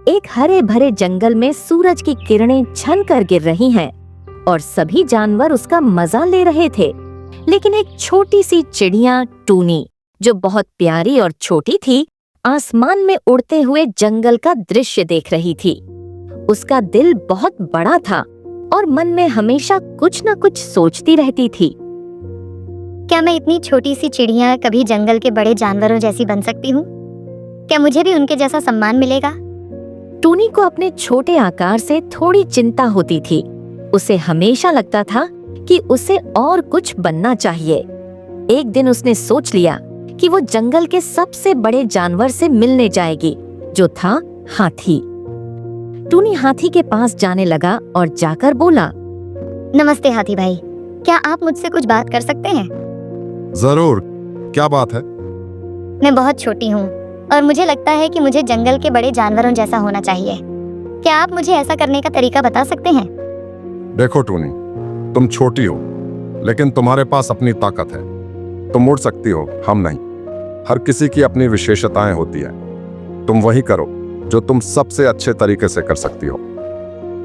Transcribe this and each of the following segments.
एक हरे भरे जंगल में सूरज की किरणें छन कर गिर रही हैं और सभी जानवर उसका मजा ले रहे थे। लेकिन एक छोटी सी चिड़िया टूनी, जो बहुत प्यारी और छोटी थी, आसमान में उड़ते हुए जंगल का दृश्य देख रही थी। उसका दिल बहुत बड़ा था और मन में हमेशा कुछ न कुछ सोचती रहती थी। क्या मैं इतनी छोटी सी चिड़िया कभी जंगल के बड़े जानवरों जैसी बन सकती हूँ? क्या मुझे भी उनके जैसा सम्मान मिलेगा? टूनी को अपने छोटे आकार से थोड़ी चिंता होती थी। उसे हमेशा लगता था कि उसे और कुछ बनना चाहिए। एक दिन उसने सोच लिया कि वो जंगल के सबसे बड़े जानवर से मिलने जाएगी, जो था हाथी। टूनी हाथी के पास जाने लगा और जाकर बोला, नमस्ते हाथी भाई, क्या आप मुझसे कुछ बात कर सकते हैं? जरूर, क्या बात है? मैं बहुत छोटी हूँ और मुझे लगता है कि मुझे जंगल के बड़े जानवरों जैसा होना चाहिए। क्या आप मुझे ऐसा करने का तरीका बता सकते हैं? देखो टूनी, तुम छोटी हो, लेकिन तुम्हारे पास अपनी ताकत है। तुम उड़ सकती हो, हम नहीं। हर किसी की अपनी विशेषताएं होती है। तुम वही करो जो तुम सबसे अच्छे तरीके से कर सकती हो।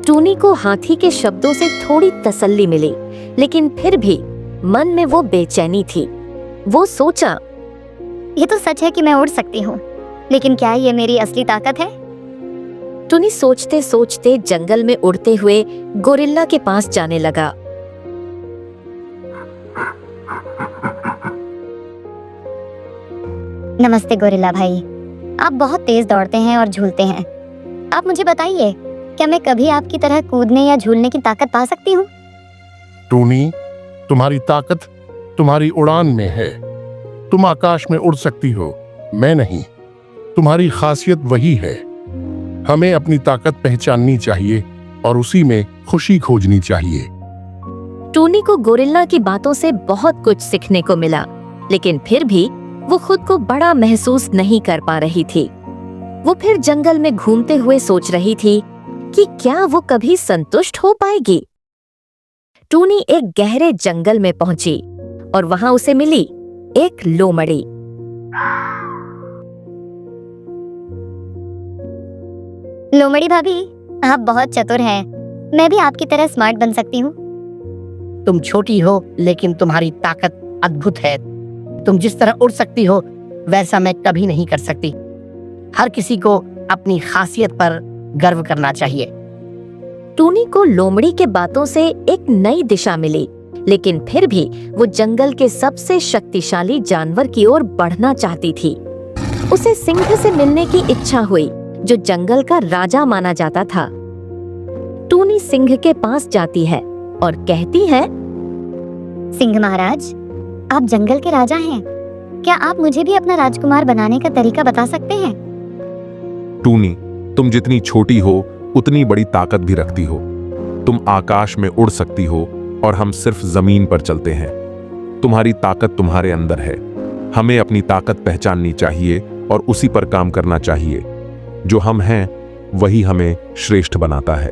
टूनी को हाथी के शब्दों से थोड़ी तसल्ली मिली, लेकिन फिर भी मन में वो बेचैनी थी। वो सोचा, ये तो सच है कि मैं उड़ सकती हूँ, लेकिन क्या ये मेरी असली ताकत है? टूनी सोचते सोचते जंगल में उड़ते हुए गोरिल्ला के पास जाने लगा। नमस्ते गोरिल्ला भाई, आप बहुत तेज दौड़ते हैं और झूलते हैं। आप मुझे बताइए, क्या मैं कभी आपकी तरह कूदने या झूलने की ताकत पा सकती हूँ? टूनी, तुम्हारी ताकत तुम्हारी उड़ान में है। तुम आकाश में उड़ सकती हो, मैं नहीं। तुम्हारी खासियत वही है। हमें अपनी ताकत पहचाननी चाहिए और उसी में खुशी खोजनी चाहिए। टूनी को गोरिल्ला की बातों से बहुत कुछ सीखने को मिला, लेकिन फिर भी वो खुद को बड़ा महसूस नहीं कर पा रही थी। वो फिर जंगल में घूमते हुए सोच रही थी कि क्या वो कभी संतुष्ट हो पाएगी। टूनी एक गहरे जंगल में पहुंची और वहां उसे मिली एक लोमड़ी। लोमड़ी भाभी, आप बहुत चतुर हैं। मैं भी आपकी तरह स्मार्ट बन सकती हूँ। तुम छोटी हो, लेकिन तुम्हारी ताकत अद्भुत है। तुम जिस तरह उड़ सकती हो, वैसा मैं कभी नहीं कर सकती। हर किसी को अपनी खासियत पर गर्व करना चाहिए। टूनी को लोमड़ी के बातों से एक नई दिशा मिली, लेकिन फिर भी वो जंगल के सबसे शक्तिशाली जानवर की ओर बढ़ना चाहती थी। उसे सिंह से मिलने की इच्छा हुई, जो जंगल का राजा माना जाता था। टूनी सिंह के पास जाती है और कहती है, सिंह महाराज, आप जंगल के राजा हैं। क्या आप मुझे भी अपना राजकुमार बनाने का तरीका बता सकते हैं? टूनी, तुम जितनी छोटी हो उतनी बड़ी ताकत भी रखती हो। तुम आकाश में उड़ सकती हो और हम सिर्फ जमीन पर चलते हैं। तुम्हारी ताकत तुम्हारे अंदर है। हमें अपनी ताकत पहचाननी चाहिए और उसी पर काम करना चाहिए। जो हम हैं वही हमें श्रेष्ठ बनाता है।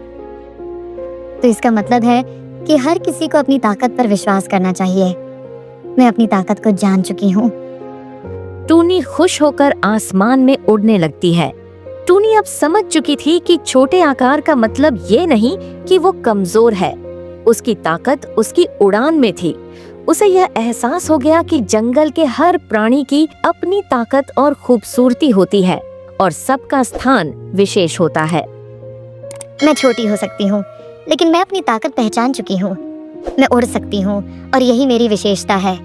तो इसका मतलब है कि हर किसी को अपनी ताकत पर विश्वास करना चाहिए। मैं अपनी ताकत को जान चुकी हूँ। टूनी खुश होकर आसमान में उड़ने लगती है। टूनी अब समझ चुकी थी कि छोटे आकार का मतलब ये नहीं कि वो कमजोर है। उसकी ताकत उसकी उड़ान में थी। उसे यह एहसास हो गया कि जंगल के हर प्राणी की अपनी ताकत और खूबसूरती होती है और सबका स्थान विशेष होता है। मैं छोटी हो सकती हूँ, लेकिन मैं अपनी ताकत पहचान चुकी हूँ। मैं उड़ सकती हूँ और यही मेरी विशेषता है।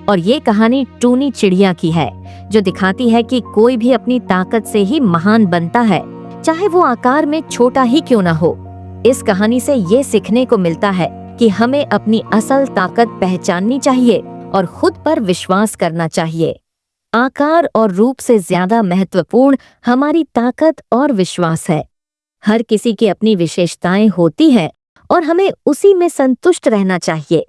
और ये कहानी टूनी चिड़िया की है, जो दिखाती है कि कोई भी अपनी ताकत से ही महान बनता है, चाहे वो आकार में छोटा ही क्यों ना हो। इस कहानी से ये सीखने को मिलता है कि हमें अपनी असल ताकत पहचाननी चाहिए और खुद पर विश्वास करना चाहिए। आकार और रूप से ज्यादा महत्वपूर्ण हमारी ताकत और विश्वास है। हर किसी की अपनी विशेषताएं होती हैं और हमें उसी में संतुष्ट रहना चाहिए।